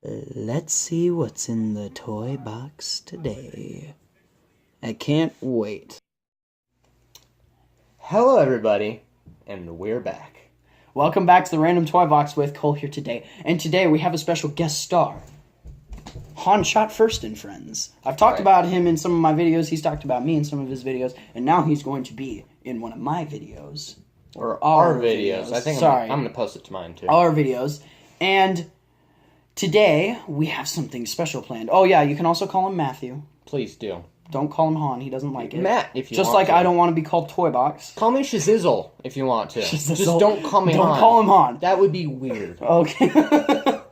Let's see what's in the toy box today. I can't wait. Hello, everybody, and we're back. Welcome back to the Random Toy Box with Cole here today. And today we have a special guest star, HanShotFirst&Friends. I've talked about him in some of my videos. He's talked about me in some of his videos. And now he's going to be in one of my videos. Or our videos. I think I'm going to post it to mine, too. Our videos. And today we have something special planned. Oh, yeah, you can also call him Matthew. Please do. Don't call him Han. He doesn't like it. Matt, if you Just want like to. I don't want to be called Toy Box. Call me Shazizzle if you want to. Shazizzle. Just don't call me Han. Don't call him Han. That would be weird. Okay.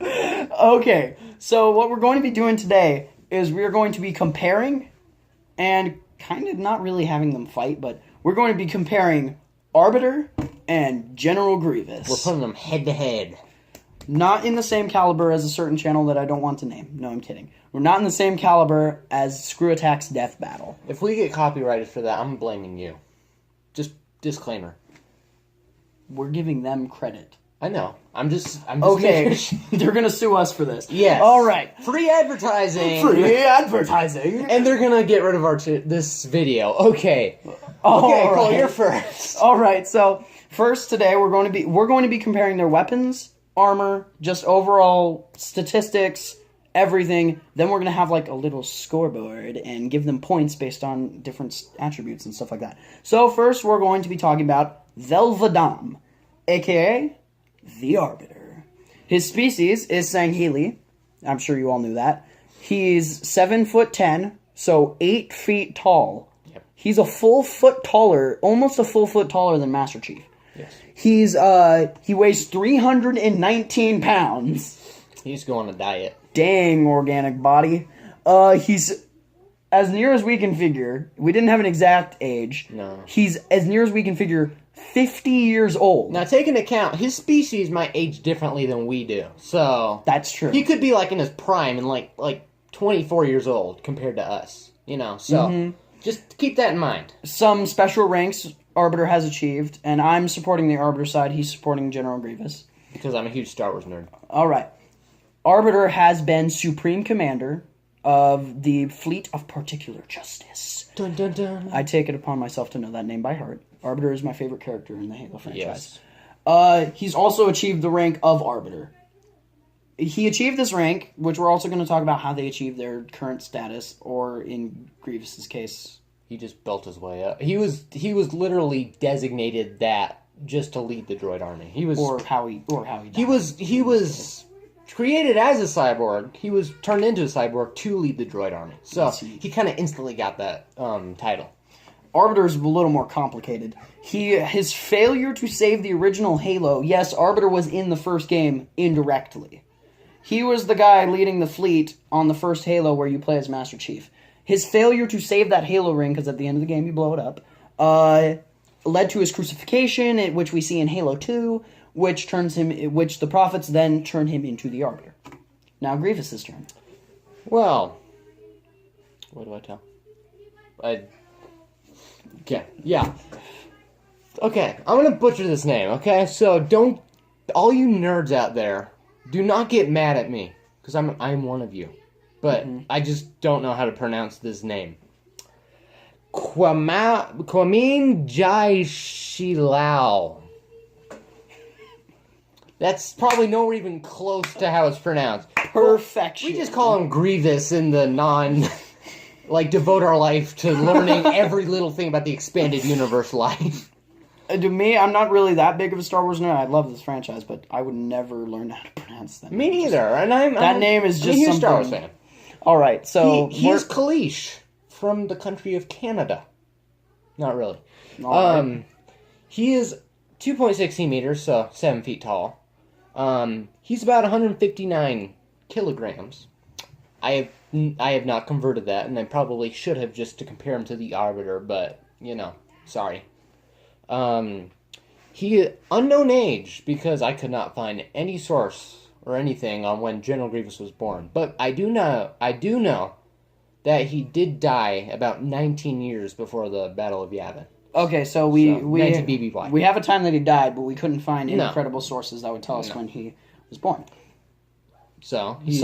Okay. So what we're going to be doing today is we're going to be comparing and kind of not really having them fight, but we're going to be comparing Arbiter and General Grievous. We're putting them head to head. Not in the same caliber as a certain channel that I don't want to name. No, I'm kidding. We're not in the same caliber as Screw Attack's Death Battle. If we get copyrighted for that, I'm blaming you. Just disclaimer. We're giving them credit. I know. I'm just okay. They're going to sue us for this. Yes. All right. Free advertising. Free advertising. And they're going to get rid of this video. Okay. All okay, right. Cole, you're first. All right. So, first today we're going to be comparing their weapons, armor, just overall statistics, everything. Then we're going to have like a little scoreboard and give them points based on different attributes and stuff like that. So, first we're going to be talking about Velvedam, aka the Arbiter. His species is Sangheli. I'm sure you all knew that. He's 7'10", so 8 feet tall. Yep. He's a full foot taller, almost a full foot taller than Master Chief. Yes. He weighs 319 pounds. He's going on a diet. Dang, organic body. He's, as near as we can figure, we didn't have an exact age. No. He's, as near as we can figure, 50 years old. Now, take into account, his species might age differently than we do. So That's true. he could be like in his prime and like 24 years old compared to us. You know, so just keep that in mind. Some special ranks Arbiter has achieved, and I'm supporting the Arbiter side. He's supporting General Grievous. Because I'm a huge Star Wars nerd. All right. Arbiter has been Supreme Commander of the Fleet of Particular Justice. Dun dun dun. I take it upon myself to know that name by heart. Arbiter is my favorite character in the Halo franchise. Yes. He's also achieved the rank of Arbiter. He achieved this rank, which we're also going to talk about how they achieved their current status, or in Grievous's case, He just built his way up. He was literally designated that just to lead the droid army. He was how he died. He was created as a cyborg. He was turned into a cyborg to lead the droid army. So he kind of instantly got that title. Arbiter is a little more complicated. His failure to save the original Halo, yes, Arbiter was in the first game indirectly. He was the guy leading the fleet on the first Halo where you play as Master Chief. His failure to save that Halo ring, because at the end of the game you blow it up, led to his crucifixion, which we see in Halo 2, which the prophets then turn him into the Arbiter. Now Grievous' turn. Well, what do I tell? Yeah. Okay, I'm gonna butcher this name, okay? So all you nerds out there, do not get mad at me, because I'm one of you. But I just don't know how to pronounce this name. Kwame Jai Shilao. That's probably nowhere even close to how it's pronounced. Perfection. We just call him Grievous in the devote our life to learning every little thing about the expanded universe life. To me, I'm not really that big of a Star Wars nerd. I love this franchise, but I would never learn how to pronounce that. Me neither. And that name is just something. Star Wars fan. All right, so he's Kalish from the country of Canada. Not really. Right. He is 2.16 meters, so 7 feet tall. He's about 159 kilograms. I have not converted that, and I probably should have just to compare him to the Arbiter, but sorry. He unknown age because I could not find any source or anything on when General Grievous was born. But I do know that he did die about 19 years before the Battle of Yavin. Okay, so we 19 BBY. We have a time that he died, but we couldn't find any credible sources that would tell us when he was born. So he's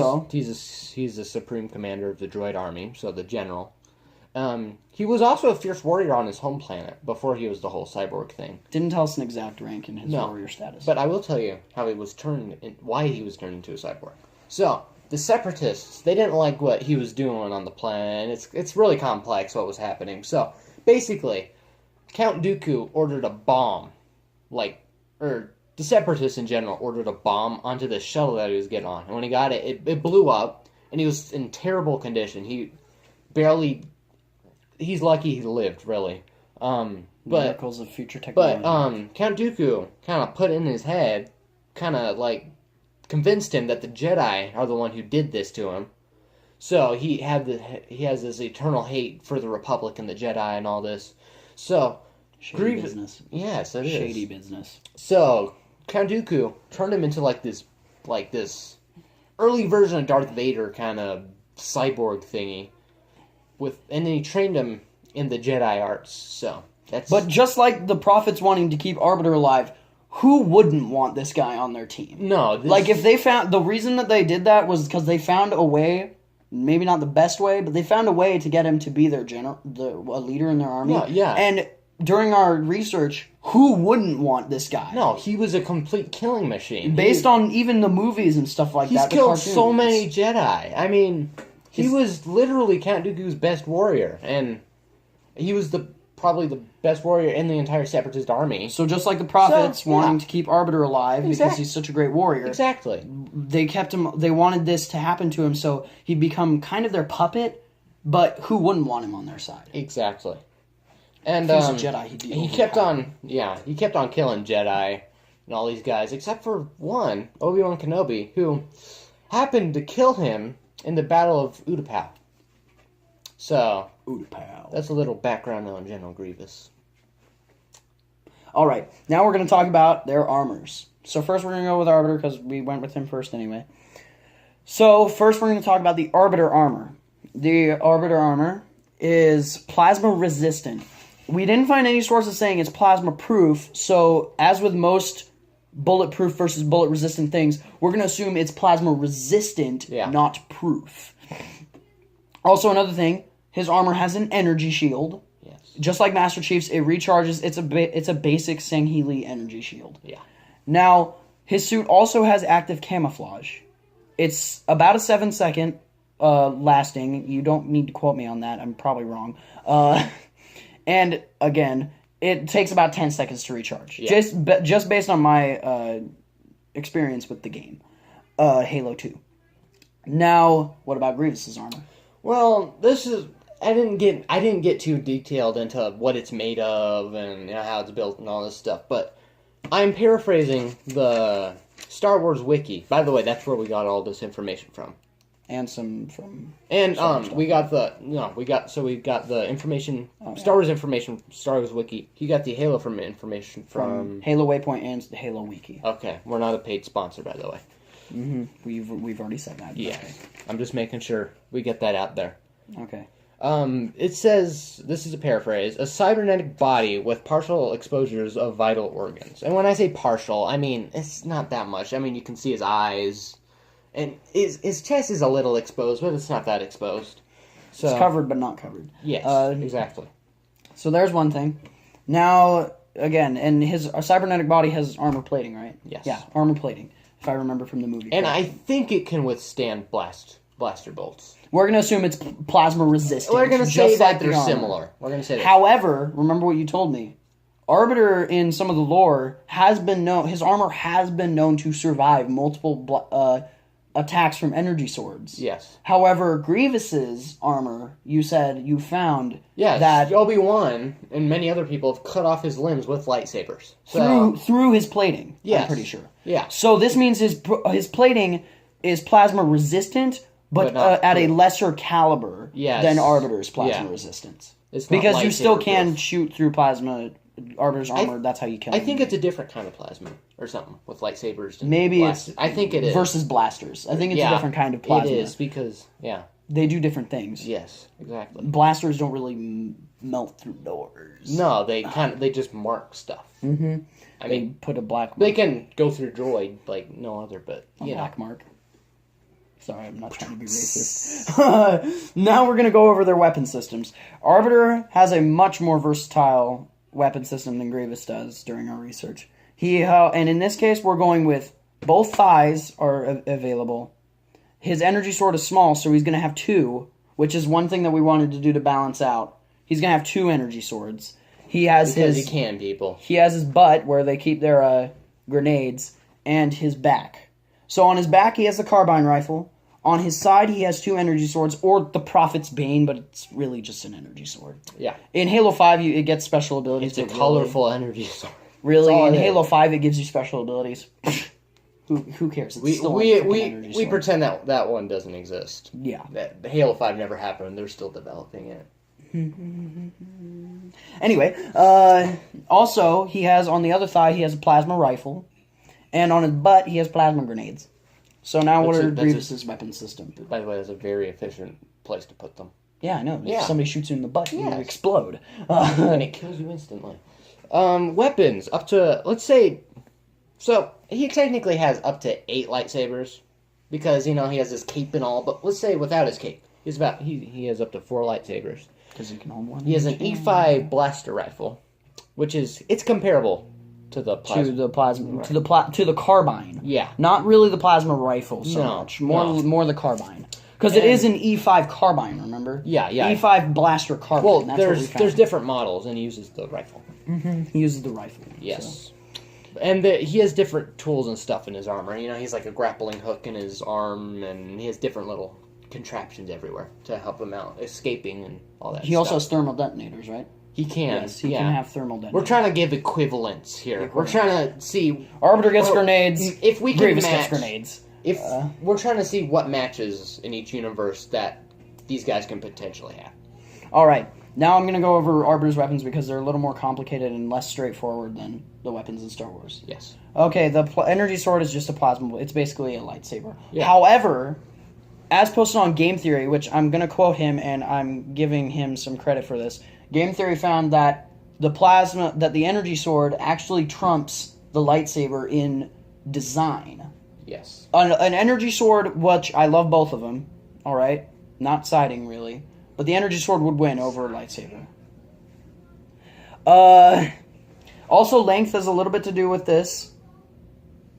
a supreme commander of the droid army, so the general. He was also a fierce warrior on his home planet before he was the whole cyborg thing. Didn't tell us an exact rank in his warrior status. But I will tell you how he was why he was turned into a cyborg. So the Separatists, they didn't like what he was doing on the planet. It's really complex what was happening. So basically, Count Dooku ordered a bomb, the Separatists in general ordered a bomb onto the shuttle that he was getting on. And when he got it, it blew up, and he was in terrible condition. He's lucky he lived, really. Miracles of future technology. But Count Dooku kind of put in his head, convinced him that the Jedi are the one who did this to him. So he has this eternal hate for the Republic and the Jedi and all this. So Shady business. Yes, it is. Shady business. So Count Dooku turned him into this early version of Darth Vader kind of cyborg thingy, and then he trained him in the Jedi arts. So that's. But just like the prophets wanting to keep Arbiter alive, who wouldn't want this guy on their team? No, if they found the reason that they did that was because they found a way. Maybe not the best way, but they found a way to get him to be their a leader in their army. Yeah. And during our research, who wouldn't want this guy? No, he was a complete killing machine. Based on even the movies and stuff like that. He's killed so many Jedi. I mean, he was literally Count Dooku's best warrior, and he was probably the best warrior in the entire Separatist army. So just like the prophets wanting to keep Arbiter alive because he's such a great warrior. Exactly. They kept him. They wanted this to happen to him, so he'd become kind of their puppet. But who wouldn't want him on their side? Exactly. And if he's a Jedi, he'd be he kept on killing Jedi and all these guys, except for one, Obi-Wan Kenobi, who happened to kill him in the Battle of Utapau. So, that's a little background on General Grievous. Alright, now we're going to talk about their armors. So first we're going to go with Arbiter, because we went with him first anyway. So first we're going to talk about the Arbiter armor. The Arbiter armor is plasma resistant. We didn't find any sources saying it's plasma proof, so as with most bulletproof versus bullet resistant things, we're going to assume it's plasma resistant, not proof. Also, another thing, his armor has an energy shield. Yes. Just like Master Chief's, it recharges. It's a basic Sangheili energy shield. Yeah. Now, his suit also has active camouflage. It's about a 7-second lasting. You don't need to quote me on that. I'm probably wrong. And again, it takes about 10 seconds to recharge. Yeah. Just based on my experience with the game, Halo 2. Now, what about Grievous's armor? Well, I didn't get too detailed into what it's made of and how it's built and all this stuff, but I'm paraphrasing the Star Wars wiki. By the way, that's where we got all this information from. And some from... And we got the information, Star Wars information, Star Wars wiki. You got the Halo information from Halo Waypoint and the Halo wiki. Okay, we're not a paid sponsor, by the way. Mm-hmm. We've already said that. Yeah, okay. I'm just making sure we get that out there. Okay. It says, this is a paraphrase, a cybernetic body with partial exposures of vital organs. And when I say partial, I mean, it's not that much. I mean, you can see his eyes, and his chest is a little exposed, but it's not that exposed. So, it's covered, but not covered. Yes, exactly. So there's one thing. Now, again, and his cybernetic body has armor plating, right? Yes. Yeah, armor plating, if I remember from the movie. And I think it can withstand blaster bolts. We're going to assume it's plasma resistant. We're going to say that they're similar. We're going to say that. However, remember what you told me. Arbiter, in some of the lore, has been known... His armor has been known to survive multiple attacks from energy swords. Yes. However, Grievous's armor, you said you found... Yes, that Obi-Wan and many other people have cut off his limbs with lightsabers. So, through his plating, yes. I'm pretty sure. Yeah. So this means his plating is plasma resistant... But at a lesser caliber than Arbiter's plasma resistance. Because you still can shoot through plasma. Arbiter's armor, that's how you kill him. I think it's a different kind of plasma or something with lightsabers. Maybe it's... I think it is. Versus blasters. I think it's a different kind of plasma. It is because, they do different things. Yes, exactly. Blasters don't really melt through doors. No, they just mark stuff. Mm-hmm. I mean, put a black mark. They can go through droid like no other, but black mark. Sorry, I'm not trying to be racist. Now we're going to go over their weapon systems. Arbiter has a much more versatile weapon system than Grevious does during our research. And in this case, we're going with both thighs are available. His energy sword is small, so he's going to have 2, which is one thing that we wanted to do to balance out. He's going to have 2 energy swords. He has He has his butt, where they keep their grenades, and his back. So on his back, he has the carbine rifle. On his side, he has 2 energy swords, or the Prophet's Bane, but it's really just an energy sword. Yeah. In Halo 5, it gets special abilities. It's a colorful energy sword. Really, in Halo 5, it gives you special abilities. Who cares? It's still we pretend that one doesn't exist. Yeah. That Halo 5 never happened. They're still developing it. Anyway, also, he has, on the other thigh, he has a plasma rifle. And on his butt, he has plasma grenades. So now what are Grievous's weapon system? By the way, that's a very efficient place to put them. Yeah, I know. Yeah. If somebody shoots you in the butt, you explode. And it kills you instantly. Weapons, up to, let's say... So, he technically has up to 8 lightsabers. Because, he has his cape and all. But let's say without his cape. He has up to 4 lightsabers. Because he can hold one. He has an E5 blaster rifle. Which is... It's comparable to the plasma. To the carbine. Yeah. Not really the plasma rifle so much. More the carbine. Because it is an E5 carbine, remember? Yeah. E5 blaster carbine. Well, That's there's different models, and he uses the rifle. Mm-hmm. He uses the rifle. Yes. So. And he has different tools and stuff in his armor. He's like a grappling hook in his arm, and he has different little contraptions everywhere to help him out, escaping and all that stuff. He also has thermal detonators, right? He can. Yes, he can have thermal detonators. We're trying to give equivalence here. We're trying to see... Arbiter gets grenades. If we can Grievous match... gets grenades. If we're trying to see what matches in each universe that these guys can potentially have. Alright, now I'm going to go over Arbiter's weapons because they're a little more complicated and less straightforward than the weapons in Star Wars. Yes. Okay, the energy sword is just a plasma... It's basically a lightsaber. Yeah. However, as posted on Game Theory, which I'm going to quote him and I'm giving him some credit for this... Game Theory found that the energy sword actually trumps the lightsaber in design. Yes. An energy sword, which I love both of them, alright? Not siding, really. But the energy sword would win over a lightsaber. Also, length has a little bit to do with this.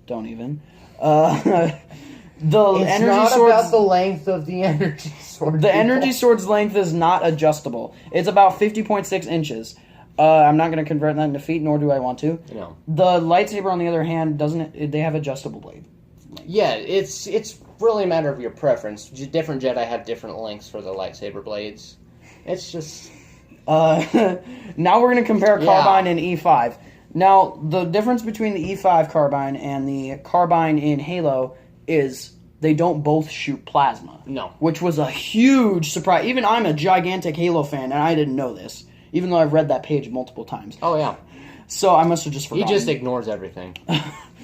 Don't even. It's not about the length of the energy sword. The energy sword's length is not adjustable. It's about 50.6 inches. I'm not going to convert that into feet, nor do I want to. No. The lightsaber, on the other hand, they have adjustable blade. Yeah, it's really a matter of your preference. Different Jedi have different lengths for the lightsaber blades. It's just... Now we're going to compare carbine and E5. Now, the difference between the E5 carbine and the carbine in Halo is they don't both shoot plasma. No. Which was a huge surprise. Even I'm a gigantic Halo fan, and I didn't know this. Even though I've read that page multiple times. Oh, yeah. So I must have just forgotten. He just ignores everything.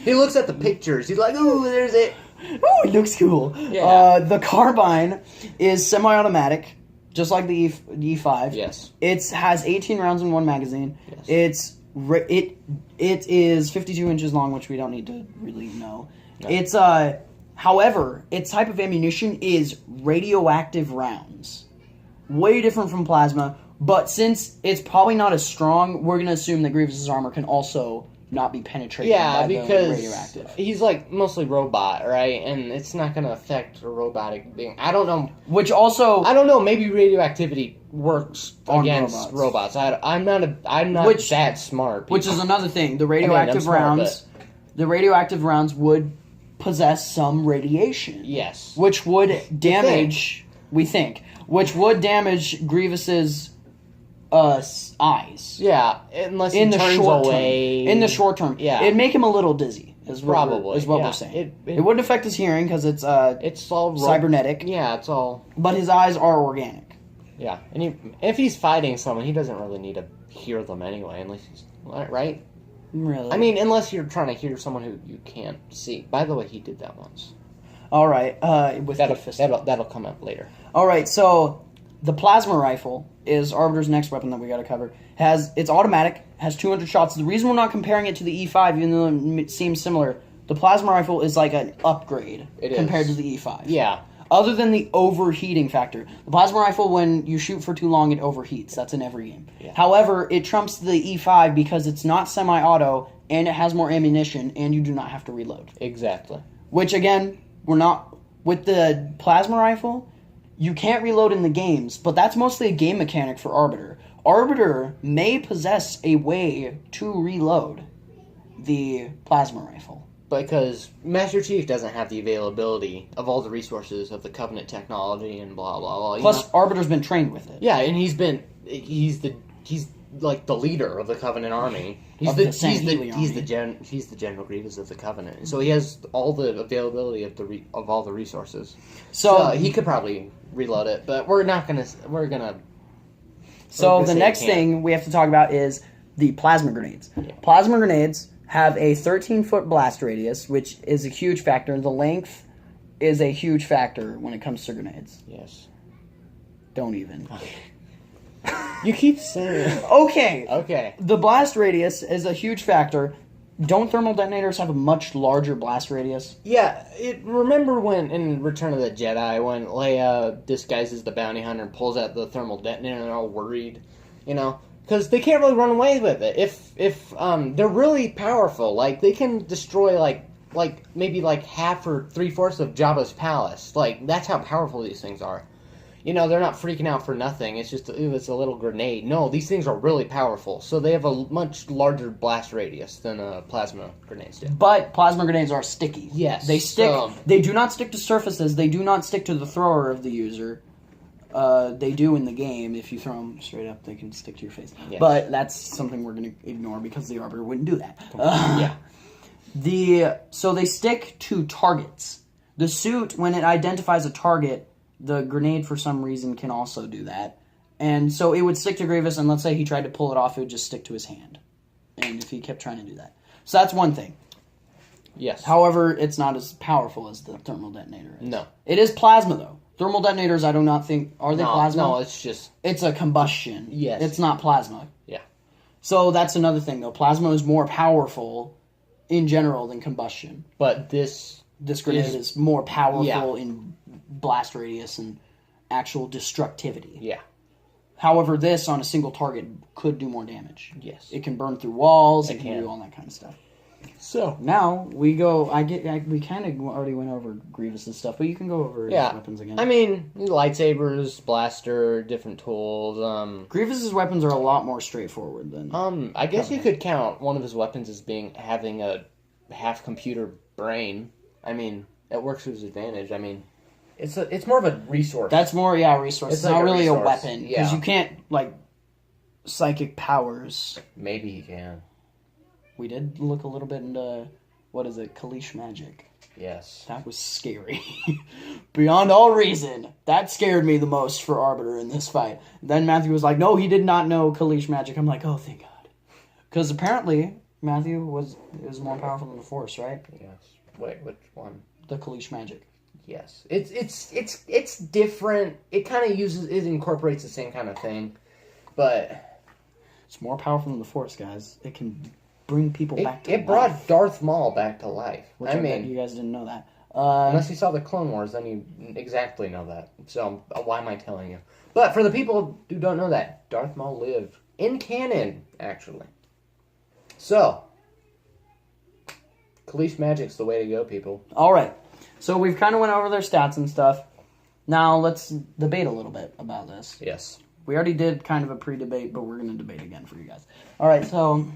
He looks at the pictures. He's like, ooh, there's it. Ooh, it looks cool. Yeah. The carbine is semi-automatic, just like the E5. Yes. It has 18 rounds in one magazine. Yes. It is 52 inches long, which we don't need to really know. No. It's however, its type of ammunition is radioactive rounds. Way different from plasma, but since it's probably not as strong, we're going to assume that Grievous's armor can also not be penetrated by the radioactive. He's like mostly robot, right? And it's not going to affect a robotic being. I don't know. Which also... I don't know, maybe radioactivity works against robots. I'm not that smart. Which is another thing. The radioactive rounds would possess some radiation. Yes. Which would damage, which would damage Grievous's eyes. Yeah, unless he turns away. In the short term. Yeah. It'd make him a little dizzy, is what Probably, we're saying. It wouldn't affect his hearing because it's all cybernetic. Yeah, it's all... But his eyes are organic. Yeah, and if he's fighting someone, he doesn't really need to hear them anyway, unless he's... Right? Really? I mean, unless you're trying to hear someone who you can't see. By the way, he did that once. Alright, That'll come up later. Alright, so the plasma rifle is Arbiter's next weapon that we got to cover. It's automatic, has 200 shots. The reason we're not comparing it to the E5, even though it seems similar, the plasma rifle is like an upgrade compared to the E5. Yeah. Other than the overheating factor. The plasma rifle, when you shoot for too long, it overheats. That's in every game. Yeah. However, it trumps the E5 because it's not semi-auto, and it has more ammunition, and you do not have to reload. Exactly. Which, again, we're not... With the plasma rifle, you can't reload in the games, but that's mostly a game mechanic for Arbiter. Arbiter may possess a way to reload the plasma rifle. Because Master Chief doesn't have the availability of all the resources of the Covenant technology and blah blah blah. Plus, Arbiter's been trained with it. Yeah, and he's like the leader of the Covenant army. He's the General Grievous of the Covenant. So he has all the availability of all the resources. So he could probably reload it, but we're gonna. So the next thing we have to talk about is the plasma grenades. Yeah. Plasma grenades have a 13-foot blast radius, which is a huge factor. The length is a huge factor when it comes to grenades. Yes. Don't even. You keep saying. Okay. The blast radius is a huge factor. Don't thermal detonators have a much larger blast radius? Yeah. Remember when in Return of the Jedi when Leia disguises the bounty hunter and pulls out the thermal detonator and they're all worried, you know? Because they can't really run away with it. If they're really powerful, like they can destroy like maybe like half or 3/4 of Jabba's palace. Like that's how powerful these things are. You know, they're not freaking out for nothing. It's just it's a little grenade. No, these things are really powerful. So they have a much larger blast radius than plasma grenades do. But plasma grenades are sticky. Yes, they stick. They do not stick to surfaces. They do not stick to the thrower of the user. They do in the game. If you throw them straight up, they can stick to your face. Yes. But that's something we're going to ignore because the Arbiter wouldn't do that. Yeah. So they stick to targets. The suit, when it identifies a target, the grenade for some reason can also do that. And so it would stick to Grievous, and let's say he tried to pull it off, it would just stick to his hand. And if he kept trying to do that. So that's one thing. Yes. However, it's not as powerful as the thermal detonator is. No. It is plasma, though. Thermal detonators, I do not think... Are they plasma? No, it's just... It's a combustion. Yes. It's not plasma. Yeah. So that's another thing, though. Plasma is more powerful in general than combustion. But this grenade is more powerful in blast radius and actual destructivity. Yeah. However, this on a single target could do more damage. Yes. It can burn through walls. It can do all that kind of stuff. So now we go. We kind of already went over Grievous' stuff, but you can go over his weapons again. I mean, lightsabers, blaster, different tools. Grievous' weapons are a lot more straightforward than. I guess you could count one of his weapons as having a half computer brain. I mean, it works to his advantage. I mean, it's more of a resource. That's more resource. It's like not really a weapon because you can't psychic powers. Maybe he can. We did look a little bit into, Kalish magic. Yes. That was scary. Beyond all reason. That scared me the most for Arbiter in this fight. Then Matthew was like, no, he did not know Kalish magic. I'm like, oh, thank God. Because apparently, Matthew was more powerful than the Force, right? Yes. Wait, which one? The Kalish magic. Yes. It's different. It kind of incorporates the same kind of thing. But... It's more powerful than the Force, guys. It can... bring people back to life. It brought Darth Maul back to life. Which I mean, you guys didn't know that. Unless you saw the Clone Wars, then you exactly know that. So why am I telling you? But for the people who don't know that, Darth Maul lived in canon, actually. So, Kalish magic's the way to go, people. All right. So we've kind of went over their stats and stuff. Now let's debate a little bit about this. Yes. We already did kind of a pre-debate, but we're going to debate again for you guys. All right. So.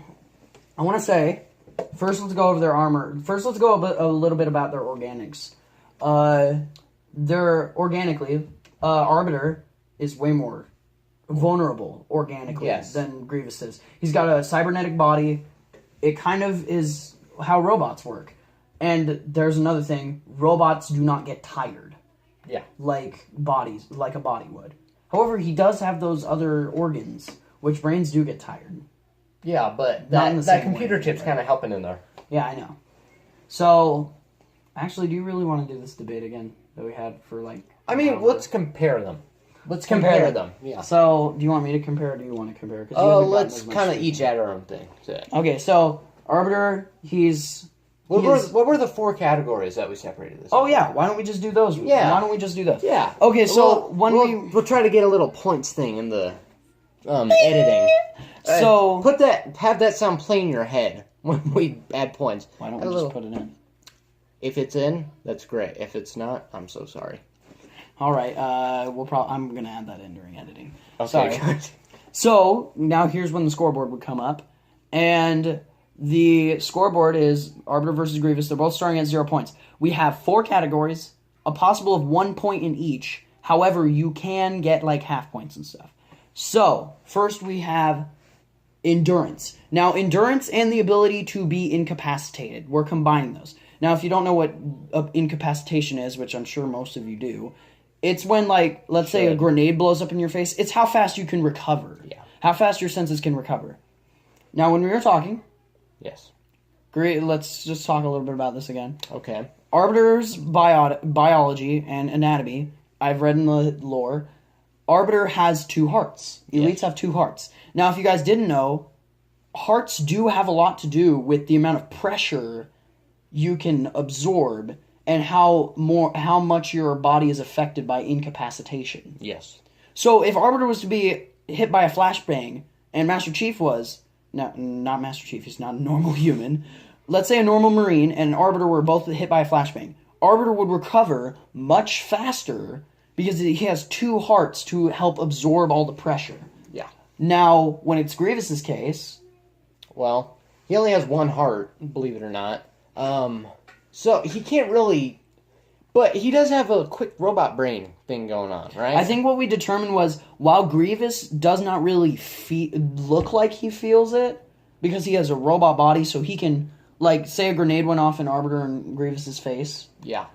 I want to say, first let's go over their armor. First let's go a little bit about their organics. Arbiter is way more vulnerable organically than Grievous is. He's got a cybernetic body. It kind of is how robots work. And there's another thing, robots do not get tired. Yeah. Like a body would. However, he does have those other organs, which brains do get tired. Yeah, but that computer chip's kind of helping in there. Yeah, I know. So, actually, do you really want to do this debate again that we had for I mean, let's compare them. Let's compare them. Yeah. So, do you want me to compare or do you want to compare? Let's kind of each add our own thing. Okay, so, Arbiter, he's What were the 4 categories that we separated this? Oh yeah, why don't we just do those? Yeah. Why don't we just do those? Yeah. Okay, so We'll try to get a little points thing in the editing. So have that sound playing in your head when we add points. why don't we just put it in? If it's in, that's great. If it's not, I'm so sorry. All right, I'm gonna add that in during editing. Okay, Sorry. good. So now here's when the scoreboard would come up, and the scoreboard is Arbiter versus Grievous. They're both starting at 0 points. We have 4 categories, a possible of 1 point in each. However, you can get like half points and stuff. So first we have endurance. Now endurance and the ability to be incapacitated. We're combining those. Now if you don't know what incapacitation is, which I'm sure most of you do, it's when, like, let's say a grenade blows up in your face. It's how fast you can recover. Yeah. How fast your senses can recover. Now, when we were talking... Yes. Great. Let's just talk a little bit about this again. Okay. Arbiter's biology and anatomy, I've read in the lore, Arbiter has 2 hearts. Elites have 2 hearts. Now, if you guys didn't know, hearts do have a lot to do with the amount of pressure you can absorb and how much your body is affected by incapacitation. Yes. So if Arbiter was to be hit by a flashbang, and Master Chief was, not Master Chief, he's not a normal human, let's say a normal Marine and Arbiter were both hit by a flashbang, Arbiter would recover much faster because he has 2 hearts to help absorb all the pressure. Yeah. Now, when it's Grievous's case... Well, he only has 1 heart, believe it or not. So he can't really... But he does have a quick robot brain thing going on, right? I think what we determined was, while Grievous does not really look like he feels it, because he has a robot body, so he can, like, say a grenade went off in Arbiter and Grievous's face. Yeah.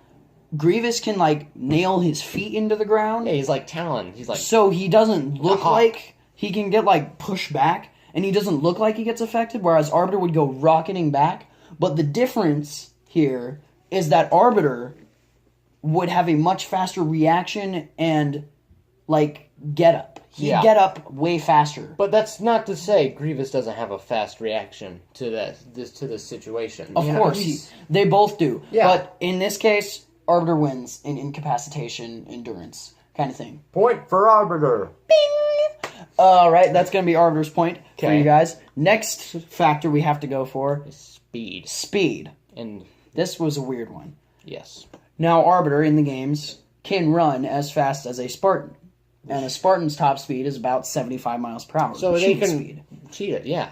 Grievous can, like, nail his feet into the ground. Yeah, he's like Talon. He's like... So he doesn't look like he can get, like, pushed back, and he doesn't look like he gets affected, whereas Arbiter would go rocketing back. But the difference here is that Arbiter would have a much faster reaction and, like, get up. He'd get up way faster. But that's not to say Grievous doesn't have a fast reaction to this situation. Of course, they both do. Yeah. But in this case, Arbiter wins in incapacitation, endurance, kind of thing. Point for Arbiter. Bing! Alright, that's going to be Arbiter's point for Okay. you guys. Next factor we have to go for... Speed. Speed. And... This was a weird one. Yes. Now, Arbiter in the games can run as fast as a Spartan. And a Spartan's top speed is about 75 miles per hour. So they can cheat it, yeah.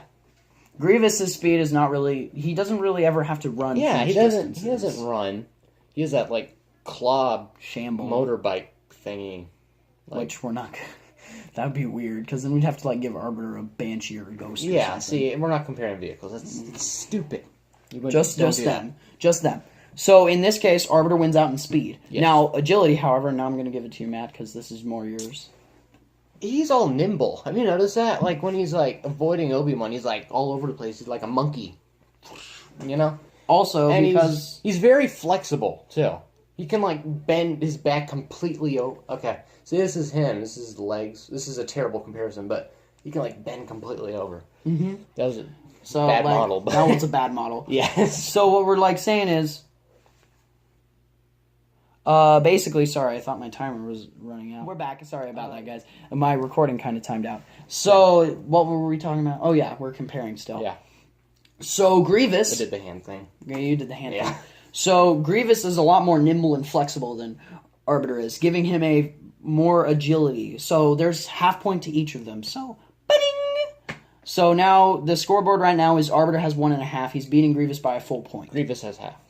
Grievous's speed is not really... He doesn't really ever have to run. Yeah, he doesn't run. He has that, like, claw shamble motorbike thingy. Like, which we're not... That would be weird, because then we'd have to, like, give Arbiter a Banshee or a Ghost or something. Yeah, see, we're not comparing vehicles. That's stupid. Just them. Just them. So, in this case, Arbiter wins out in speed. Yes. Now, agility, however, now I'm going to give it to you, Matt, because this is more yours. He's all nimble. Have you noticed that? Like, when he's, like, avoiding Obi-Wan, he's, like, all over the place. He's like a monkey. You know? Also, and because... He's very flexible, too. He can, like, bend his back completely over... Okay, so this is him. This is his legs. This is a terrible comparison, but he can, like, bend completely over. Mm-hmm. That was a bad model. But... That one's a bad model. Yes. So what we're, like, saying is... basically, sorry, I thought my timer was running out. We're back. Sorry about that, guys. My recording kind of timed out. So, what were we talking about? Oh, yeah, we're comparing still. Yeah. So, Grievous... I did the hand thing. Yeah, you did the hand thing. So, Grievous is a lot more nimble and flexible than Arbiter is, giving him a more agility. So, there's half point to each of them. So, ba-ding! So, now, the scoreboard right now is Arbiter has 1.5. He's beating Grievous by a full point. Grievous has half.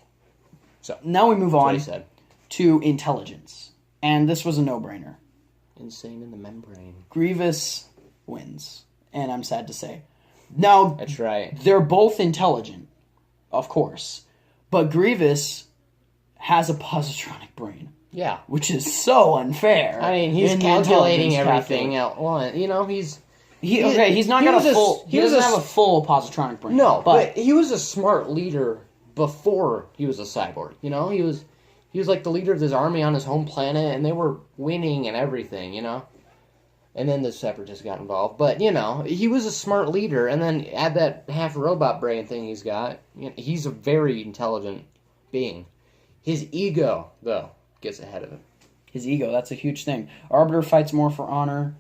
So, now we move on. That's what he said. To intelligence. And this was a no-brainer. Insane in the membrane. Grievous wins. And I'm sad to say. Now, that's right. They're both intelligent, of course. But Grievous has a positronic brain. Yeah. Which is so unfair. I mean, he's calculating everything out. Well, you know, he's not got a full... He doesn't have a full positronic brain. No, but he was a smart leader before he was a cyborg. You know, he was like the leader of his army on his home planet, and they were winning and everything, you know? And then the Separatists got involved. But, you know, he was a smart leader. And then add that half-robot brain thing he's got. You know, he's a very intelligent being. His ego, though, gets ahead of him. His ego, that's a huge thing. Arbiter fights more for honor.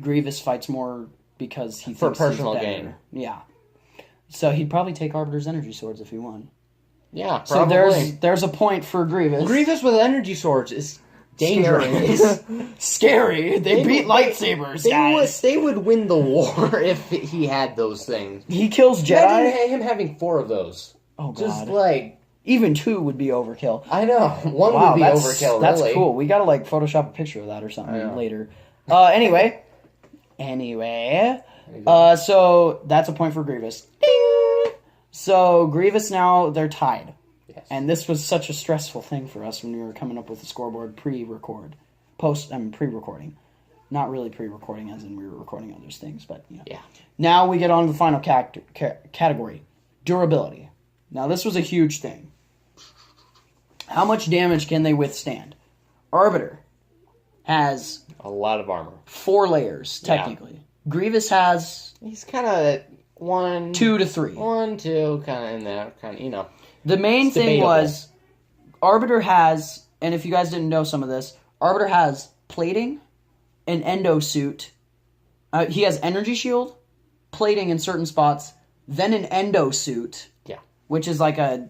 Grievous fights more because he thinks for personal he's better. gain. Yeah. So he'd probably take Arbiter's energy swords if he won. Yeah, probably. So there's a point for Grievous. Grievous with energy swords is dangerous. Scary. They beat lightsabers, guys. They would win the war if he had those things. He kills Jedi. Imagine him having 4 of those. Oh, God. Just like... Even 2 would be overkill. I know. One would be overkill, that's really. That's cool. We gotta, like, Photoshop a picture of that or something later. Anyway. So that's a point for Grievous. Ding! So Grievous now, they're tied. Yes. And this was such a stressful thing for us when we were coming up with the scoreboard pre-recording. Not really pre-recording as in we were recording other things, but, you know. Yeah. Now we get on to the final category. Durability. Now this was a huge thing. How much damage can they withstand? Arbiter has... a lot of armor. 4 layers, technically. Yeah. Grievous has... he's kind of 1... 2 to 3. 1, 2, kind of in there, kind of, you know. The main thing was, Arbiter has, and if you guys didn't know some of this, Arbiter has plating, an endo suit. He has energy shield, plating in certain spots, then an endo suit. Yeah. Which is like a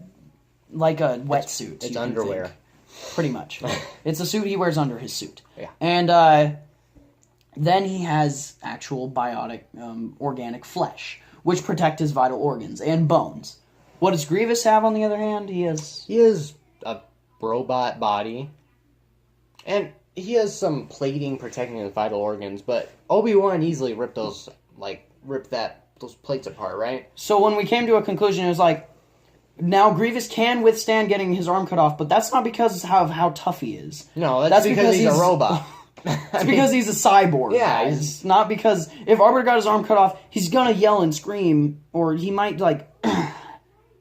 wetsuit. It's underwear. Think. Pretty much. It's a suit he wears under his suit. Yeah. And then he has actual biotic, organic flesh, which protect his vital organs and bones. What does Grievous have, on the other hand? He has a robot body. And he has some plating protecting his vital organs, but Obi-Wan easily ripped those plates apart, right? So when we came to a conclusion, it was like, now Grievous can withstand getting his arm cut off, but that's not because of how tough he is. No, that's because he's a robot. It's because he's a cyborg. Yeah, it's not because if Arbiter got his arm cut off, he's gonna yell and scream, or he might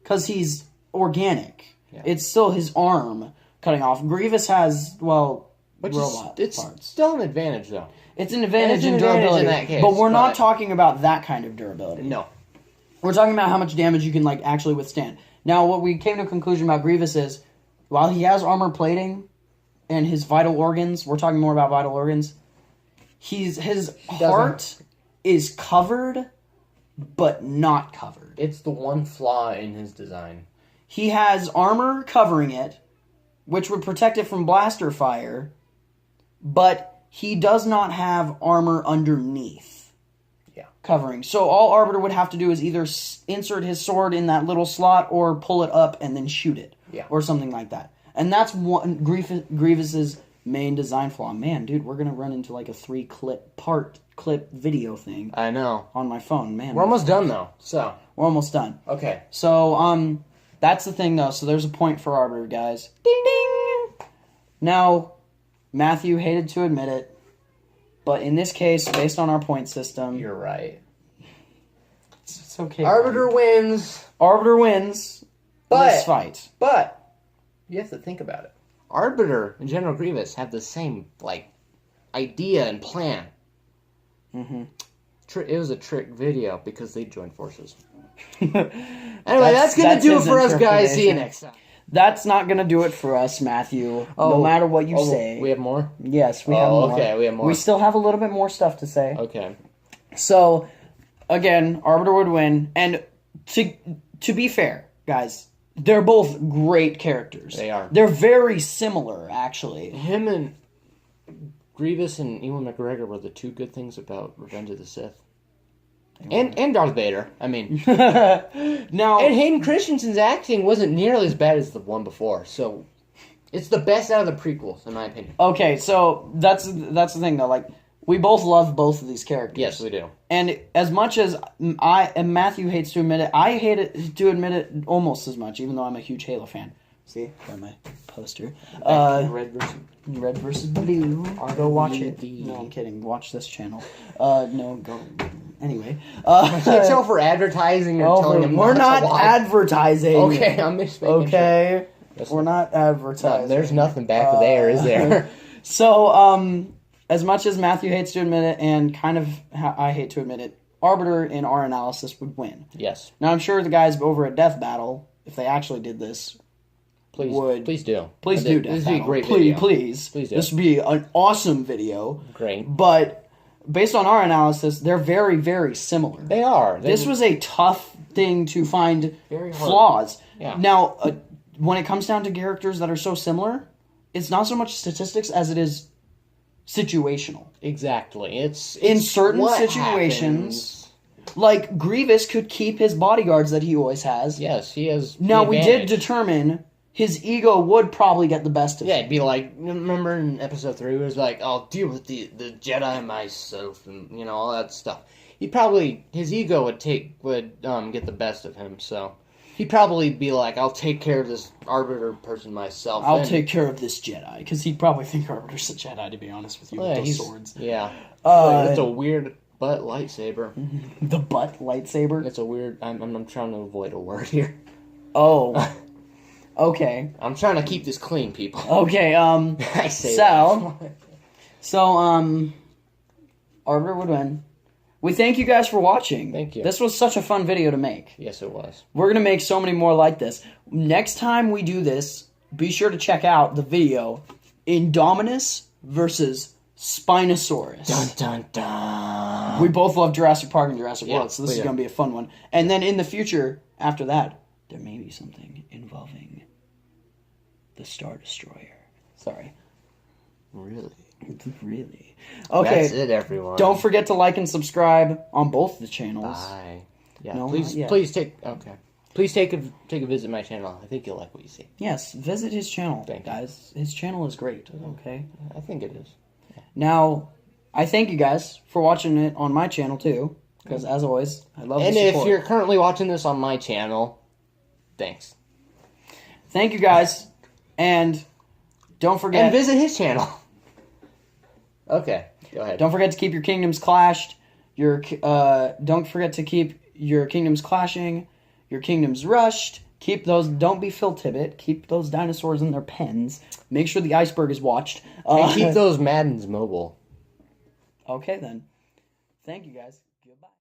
because he's organic. Yeah. It's still his arm cutting off. Grievous has robot it's parts. Still an advantage, though. It's an advantage in durability, in that case, but we're not talking about that kind of durability. No, we're talking about how much damage you can actually withstand. Now, what we came to a conclusion about Grievous is, while he has armor plating and his vital organs, we're talking more about vital organs, his heart is covered, but not covered. It's the one flaw in his design. He has armor covering it, which would protect it from blaster fire, but he does not have armor underneath. Covering. So all Arbiter would have to do is either insert his sword in that little slot or pull it up and then shoot it. Yeah. Or something like that. And that's one Grievous's main design flaw. Man, dude, we're going to run into like a 3-clip video thing. I know. On my phone, man. We're almost done, though. So. We're almost done. Okay. So, that's the thing, though. So there's a point for Arbiter, guys. Ding, ding! Now, Matthew hated to admit it, but in this case, based on our point system... You're right. It's okay. Arbiter wins. Arbiter wins this fight. But, you have to think about it. Arbiter and General Grievous have the same, idea and plan. Mm-hmm. It was a trick video because they joined forces. Anyway, that's going to do it for us, guys. See you next time. That's not going to do it for us, Matthew. No matter what you say. We have more? Yes, we have more. Okay, we have more. We still have a little bit more stuff to say. Okay. So, again, Arbiter would win. And to be fair, guys, they're both great characters. They are. They're very similar, actually. Him and Grievous and Ewan McGregor were the 2 good things about Revenge of the Sith. And Darth Vader. I mean, now, and Hayden Christensen's acting wasn't nearly as bad as the one before. So, it's the best out of the prequels, in my opinion. Okay, so that's the thing, though. We both love both of these characters. Yes, we do. And as much as Matthew hates to admit it, I hate it to admit it almost as much, even though I'm a huge Halo fan. See, got my poster. Red versus Blue. Go watch it. No, I'm kidding. Watch this channel. No, go. Anyway. I can't tell for advertising or telling them we're not advertising. Okay, I'm just making okay. Sure. We're not advertising. No, there's nothing back there, is there? So, as much as Matthew hates to admit it, and kind of I hate to admit it, Arbiter in our analysis would win. Yes. Now, I'm sure the guys over at Death Battle, if they actually did this, Please do. Please do Death This would Battle. be a great please, video. please. Please do. This would be an awesome video. Great. But based on our analysis, they're very, very similar. They are. This was a tough thing to find Very hard. flaws. Yeah. Now, when it comes down to characters that are so similar, it's not so much statistics as it is situational. Exactly. It's In certain what situations, happens. like Grievous could keep his bodyguards that he always has. Yes, he has. the Now, we did advantage. determine his ego would probably get the best of Yeah, him. it'd be like, remember in episode 3, it was like, I'll deal with the Jedi myself, and, you know, all that stuff. His ego would get the best of him, so he'd probably be like, I'll take care of this Arbiter person myself. I'll take care of this Jedi, because he'd probably think Arbiter's a Jedi, to be honest with you, with those swords. Yeah. It's a weird butt lightsaber. The butt lightsaber? It's a weird, I'm trying to avoid a word here. Oh. Okay. I'm trying to keep this clean, people. Okay, I say so, Arbiter would win. We thank you guys for watching. Thank you. This was such a fun video to make. Yes, it was. We're going to make so many more like this. Next time we do this, be sure to check out the video Indominus versus Spinosaurus. Dun, dun, dun. We both love Jurassic Park and Jurassic Yeah, World, so this we is do. going to be a fun one. And then in the future, after that, there may be something involving the Star Destroyer. Sorry. Really? Really? Okay. That's it, everyone. Don't forget to like and subscribe on both the channels. Bye. Yeah, No, please not yet. Please take a visit my channel. I think you'll like what you see. Yes, visit his channel, Thank you. guys. His channel is great, okay? I think it is. Now, I thank you guys for watching it on my channel, too. Because, as always, I love And the if support. you're currently watching this on my channel, thanks. Thank you, guys. And don't forget... And visit his channel. Okay, go ahead. Don't forget to keep your kingdoms clashed. Don't forget to keep your kingdoms clashing. Your kingdoms rushed. Keep those... Don't be Phil Tippett. Keep those dinosaurs in their pens. Make sure the iceberg is watched. And keep those Maddens mobile. Okay, then. Thank you, guys. Goodbye.